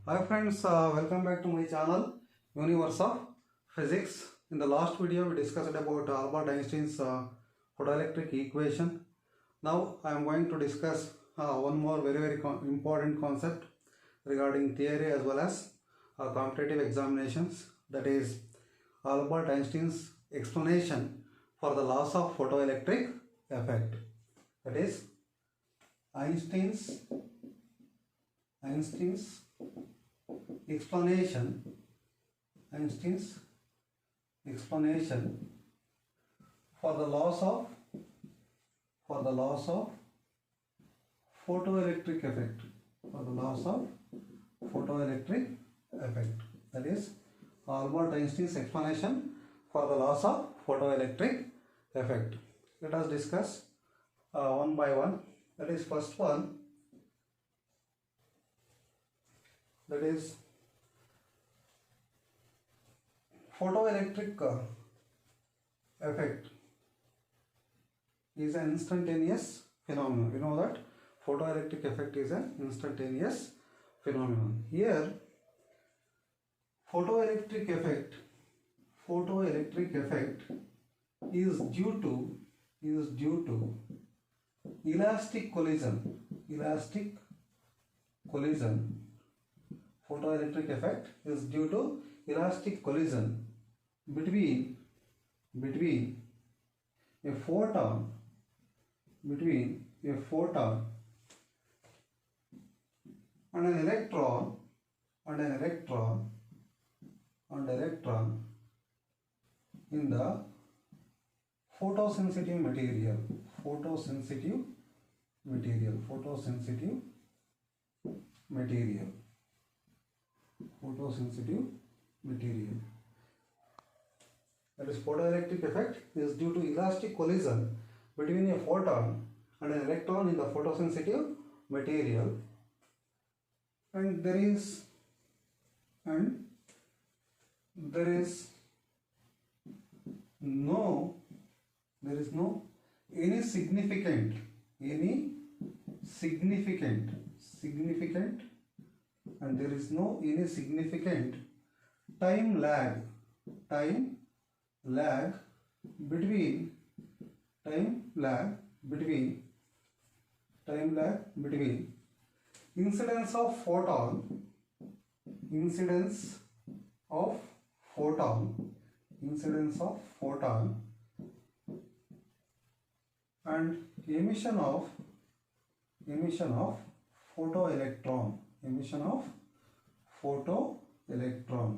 Hi friends, welcome back to my channel Universe of Physics. In the last video we discussed about Albert Einstein's photoelectric equation. Now I am going to discuss one more very important concept regarding theory as well as competitive examinations, that is Albert Einstein's explanation for the laws of photoelectric effect. That is Einstein's explanation for the laws of photoelectric effect, that is Albert Einstein's explanation for the laws of photoelectric effect. Let us discuss one by one. That is first one, that is photoelectric effect is an instantaneous phenomenon. You know that photoelectric effect is an instantaneous phenomenon. Here photoelectric effect is due to elastic collision. Photoelectric effect is due to elastic collision between a photon and an electron in the photosensitive material. That is, photoelectric effect is due to elastic collision between a photon and an electron in the photosensitive material, and there is no any significant and there is no any significant time lag between incidence of photon and emission of photoelectron.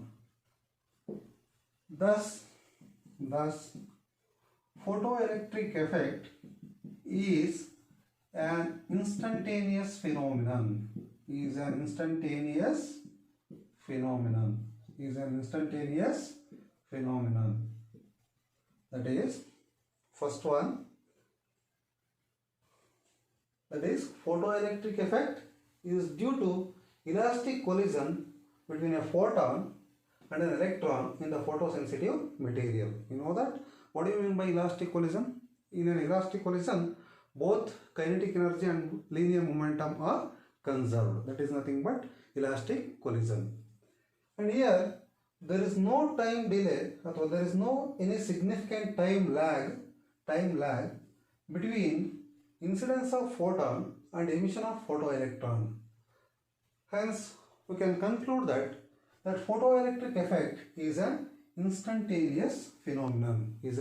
Thus photoelectric effect is an instantaneous phenomenon. That is first one, that is photoelectric effect is due to elastic collision between a photon and an electron in the photosensitive material. You know that? What do you mean by elastic collision? In an elastic collision, both kinetic energy and linear momentum are conserved. That is nothing but elastic collision. And here there is no time delay, or there is no any significant time lag between incidence of photon and emission of photoelectron. Hence we can conclude that photoelectric effect is an instantaneous phenomenon. This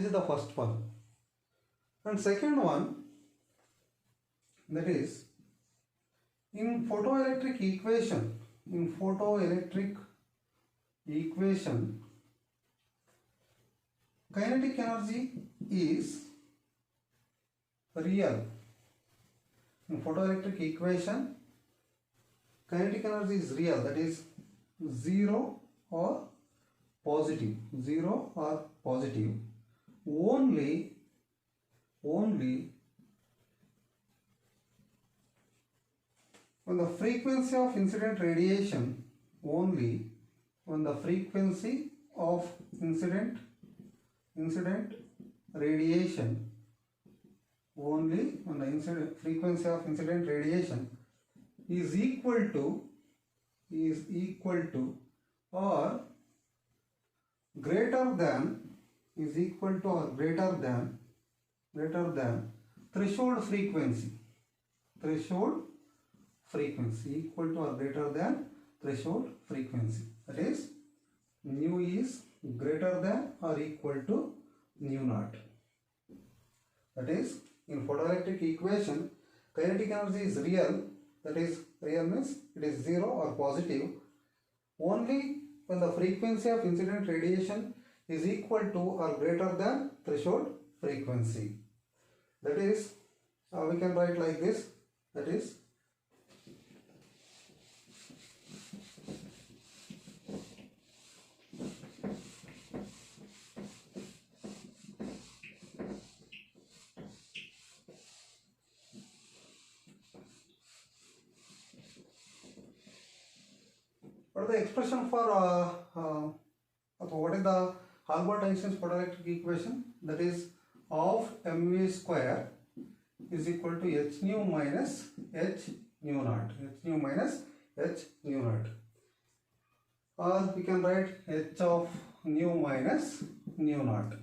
is the first one. And second one, that is in photoelectric equation, kinetic energy is real. In photoelectric equation, kinetic energy is real, that is zero or positive. Only when the frequency of incident radiation only when the incident frequency of incident radiation is equal to or greater than threshold frequency equal to or greater than threshold frequency, that is nu is greater than or equal to nu naught. That is, in photoelectric equation, kinetic energy is real, that is real means it is 0 or positive only when the frequency of incident radiation is equal to or greater than threshold frequency. That is, we can write like this, that is what is the expression for what is the Albert-Einstein's photoelectric equation? That is of mv square is equal to h nu minus h nu naught. Or we can write h of nu minus nu naught.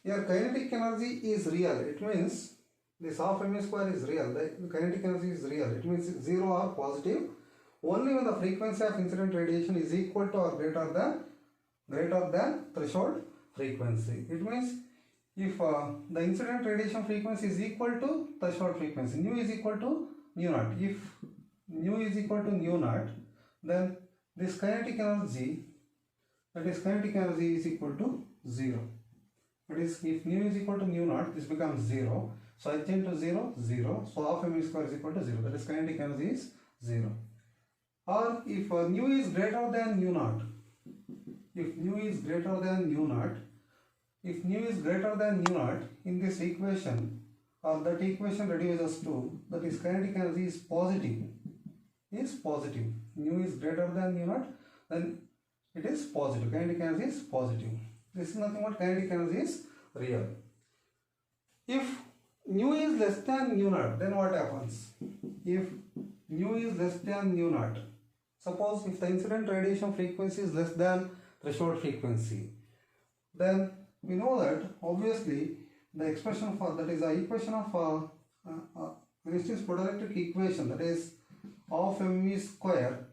Here kinetic energy is real. It means this half mv square is real. The kinetic energy is real. It means 0 or positive only when the frequency of incident radiation is equal to or greater than threshold frequency. It means if the incident radiation frequency is equal to threshold frequency, nu is equal to nu naught. If nu is equal to nu naught, then this kinetic energy, is equal to 0. That is, if nu is equal to nu naught, this becomes 0. So h into 0, 0. So half mv square is equal to 0. That is, kinetic energy is 0. Or if nu is greater than nu naught, in this equation, or that equation reduces to, that is kinetic energy is positive. Nu is greater than nu naught, then it is positive. Kinetic energy is positive. This is nothing but kinetic energy is real. If nu is less than nu naught, then what happens? If nu is less than nu naught, suppose if the incident radiation frequency is less than threshold frequency, then we know that obviously the expression for, that is the equation of Einstein's photoelectric equation, that is of mv square.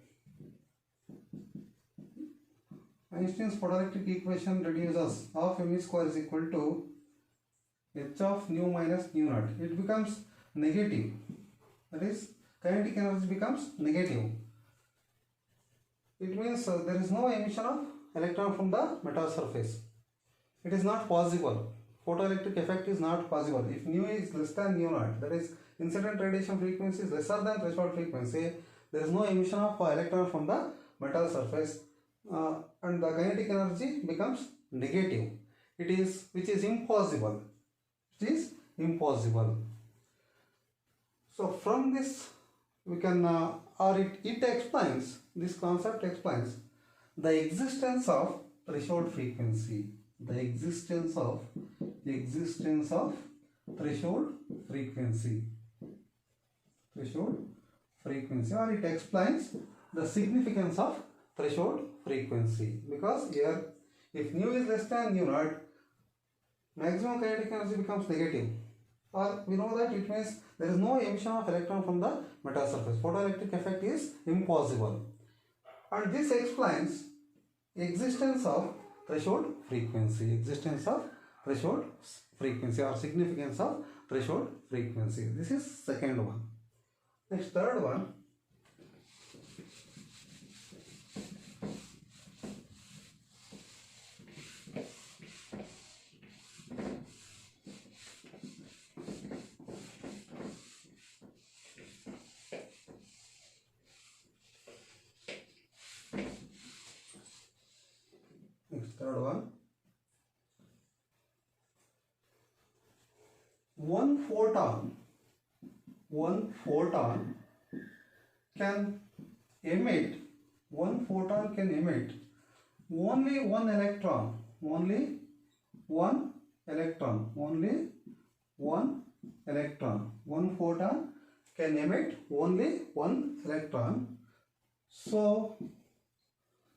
Einstein's photoelectric equation reduces of mv square is equal to h of nu minus nu naught. It becomes negative. That is, kinetic energy becomes negative. It means there is no emission of electron from the metal surface. It is not possible. Photoelectric effect is not possible. If nu is less than nu naught, that is incident radiation frequency is lesser than threshold frequency, there is no emission of electron from the metal surface, and the kinetic energy becomes negative. Which is impossible. So from this we can, it explains, this concept explains the existence of threshold frequency. Or it explains the significance of threshold frequency, because here if nu is less than nu naught, maximum kinetic energy becomes negative, or we know that it means there is no emission of electron from the metal surface. Photoelectric effect is impossible, and this explains existence of threshold frequency, or significance of threshold frequency. This is second one. Next, third one. One photon can emit only one electron, only one electron. One photon can emit only one electron. So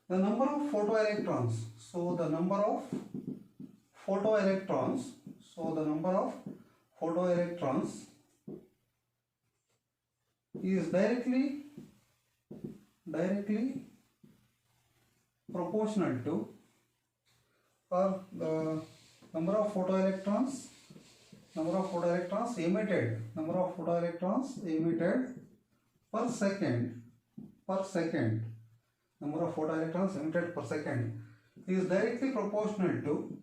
the number of photoelectrons. So the number of photoelectrons. So the number of photoelectrons is directly proportional to, or the number of photoelectrons emitted per second number of photoelectrons emitted per second is directly proportional to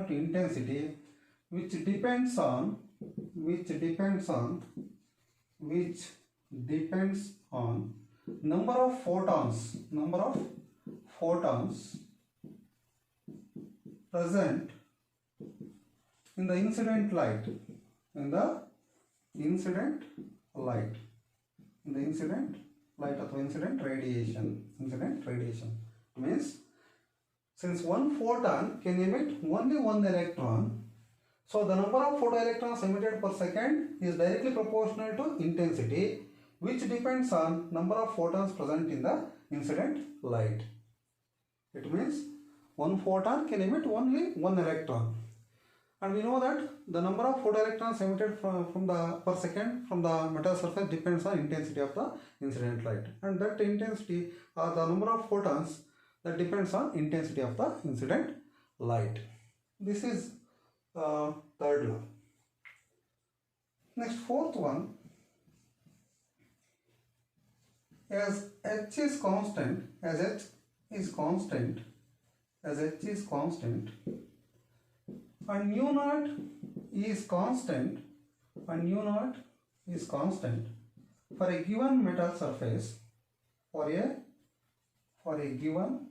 intensity which depends on number of photons present in the incident light, or incident radiation. Means since one photon can emit only one electron, so the number of photoelectrons emitted per second is directly proportional to intensity, which depends on number of photons present in the incident light. It means one photon can emit only one electron, and we know that the number of photoelectrons emitted per second from the metal surface depends on intensity of the incident light, and that intensity, or the number of photons, that depends on intensity of the incident light. This is third law. Next, fourth one. As H is constant, and mu naught is constant, for a given metal surface, for a given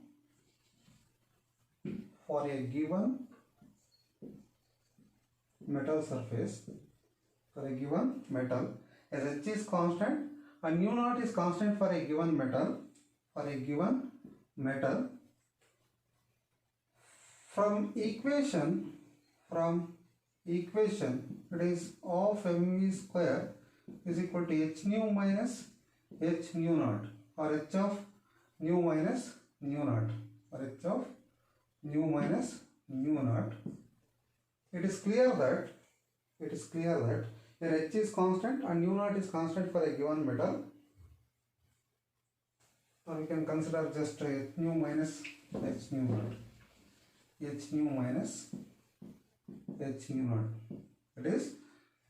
metal surface, for a given metal, as H is constant and mu naught is constant for a given metal, from equation it is of mv square is equal to h nu minus h nu naught, or h of nu minus nu naught, It is clear that here h is constant and nu naught is constant for a given metal. So we can consider just h nu minus h nu naught. It is,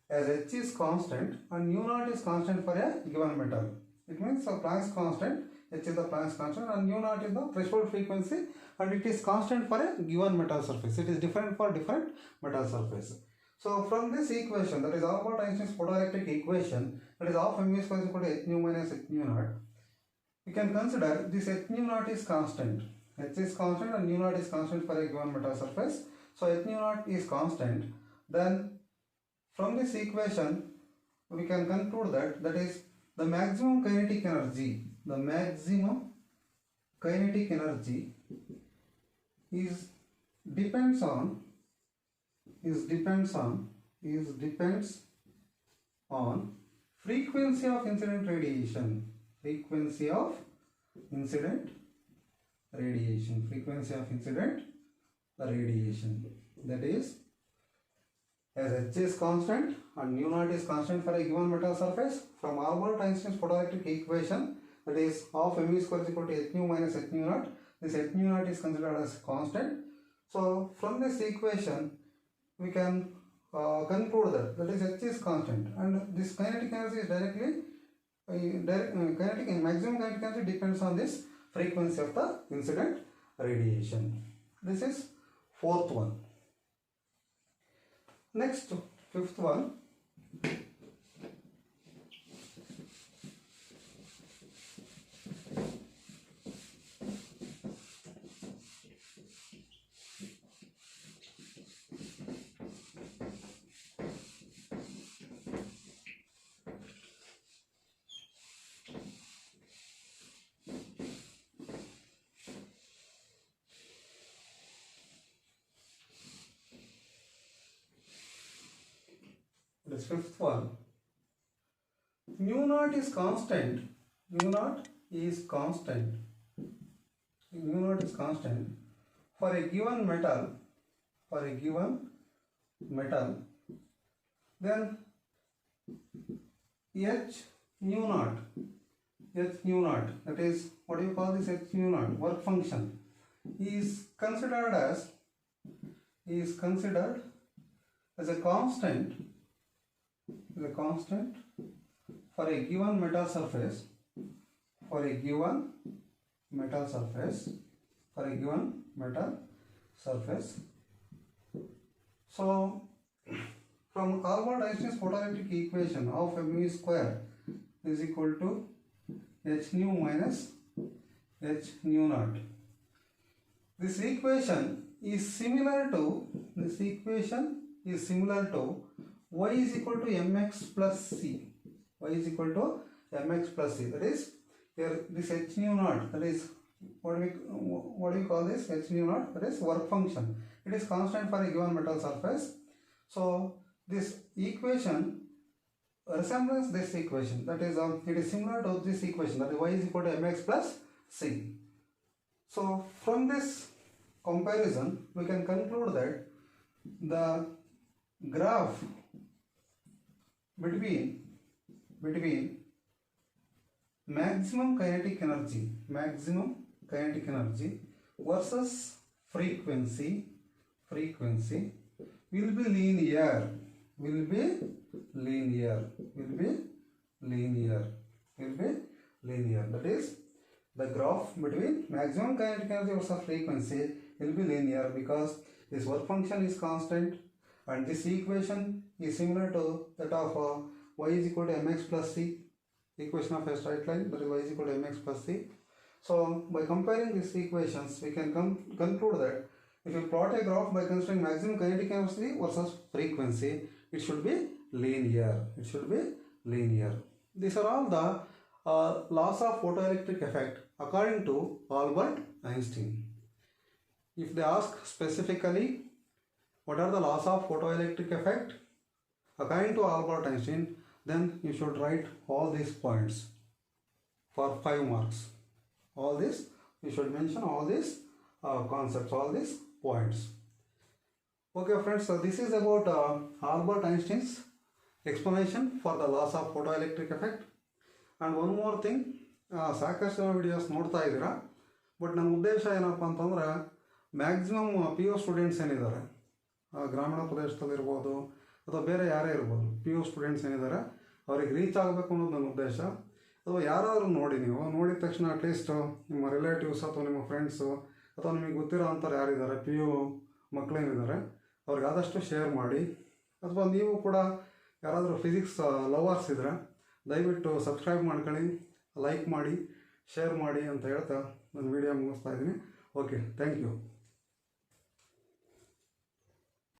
as h is constant and nu naught is constant for a given metal. It means the Planck's constant, h is the Planck's constant, and nu naught is the threshold frequency, and it is constant for a given metal surface. It is different for different metal surface. So from this equation, that is Albert Einstein's photoelectric equation, that is of mv square is equal to h nu minus h nu naught, we can consider this h nu naught is constant. H is constant and nu naught is constant for a given metal surface. So h nu naught is constant. Then from this equation we can conclude that is the maximum kinetic energy. The maximum kinetic energy depends on frequency of incident radiation. Frequency of incident radiation. That is, as h is constant and nu naught is constant for a given metal surface, from Albert Einstein's photoelectric equation, that is of mv square is equal to h nu minus h nu naught, this h nu naught is considered as constant. So from this equation we can conclude that is h is constant, and this kinetic energy is maximum kinetic energy depends on this frequency of the incident radiation. This is fourth one. Next, fifth one. fifth one. Mu naught is constant. Mu naught is constant. Mu naught is constant for a given metal. For a given metal, then H nu naught. H nu naught. That is, what do you call this H nu naught? Work function is considered as a constant. Is a constant for a given metal surface. For a given metal surface. For a given metal surface. So, from Albert Einstein's photoelectric equation of mu square is equal to h nu minus h nu naught. This equation is similar to y is equal to mx plus c. Y is equal to mx plus c. That is, here this h nu naught, that is what do you call this h nu naught? That is work function. It is constant for a given metal surface. So this equation resembles this equation. That is, it is similar to this equation. That is, y is equal to mx plus c. So from this comparison, we can conclude that the graph between maximum kinetic energy versus frequency will be linear. That is, the graph between maximum kinetic energy versus frequency will be linear because this work function is constant and this equation is similar to that of y is equal to mx plus c, equation of a straight line, that is y is equal to mx plus c. So by comparing these equations, we can conclude that if you plot a graph by considering maximum kinetic energy versus frequency, it should be linear. These are all the laws of photoelectric effect according to Albert Einstein. If they ask specifically what are the laws of photoelectric effect according to Albert Einstein, then you should write all these points for 5 marks. All this, you should mention all these concepts, all these points. Okay friends, so this is about Albert Einstein's explanation for the laws of photoelectric effect. And one more thing, ಸಾಕಷ್ಟು ಜನ videos ನೋಡ್ತಾ ಇದ್ದೀರಾ, but ನನ್ನ ಉದ್ದೇಶ ಏನಪ್ಪ ಅಂತಂದ್ರೆ maximum P U students ಏನಿದ್ದಾರೆ, ಗ್ರಾಮೀಣ ಪ್ರದೇಶದಲ್ಲಿರ್ಬೋದು ಅಥವಾ ಬೇರೆ ಯಾರೇ ಇರ್ಬೋದು, ಪಿ ಯು ಸ್ಟೂಡೆಂಟ್ಸ್ ಏನಿದ್ದಾರೆ ಅವ್ರಿಗೆ ರೀಚ್ ಆಗಬೇಕು ಅನ್ನೋದು ನನ್ನ ಉದ್ದೇಶ. ಅಥವಾ ಯಾರಾದರೂ ನೀವು ನೋಡಿದ ತಕ್ಷಣ ಅಟ್ಲೀಸ್ಟ್ ನಿಮ್ಮ ರಿಲೇಟಿವ್ಸ್ ಅಥವಾ ನಿಮ್ಮ ಫ್ರೆಂಡ್ಸು ಅಥವಾ ನಿಮಗೆ ಗೊತ್ತಿರೋ ಅಂಥವ್ರು ಯಾರಿದ್ದಾರೆ ಪಿ ಯು ಮಕ್ಕಳೇನಿದ್ದಾರೆ ಅವ್ರಿಗೆ ಆದಷ್ಟು ಶೇರ್ ಮಾಡಿ. ಅಥವಾ ನೀವು ಕೂಡ ಯಾರಾದರೂ ಫಿಸಿಕ್ಸ್ ಲವರ್ಸ್ ಇದ್ದರೆ ದಯವಿಟ್ಟು ಸಬ್ಸ್ಕ್ರೈಬ್ ಮಾಡ್ಕೊಳ್ಳಿ, ಲೈಕ್ ಮಾಡಿ, ಶೇರ್ ಮಾಡಿ ಅಂತ ಹೇಳ್ತಾ ನಾನು ವಿಡಿಯೋ ಮುಗಿಸ್ತಾ ಇದ್ದೀನಿ. Okay, thank you.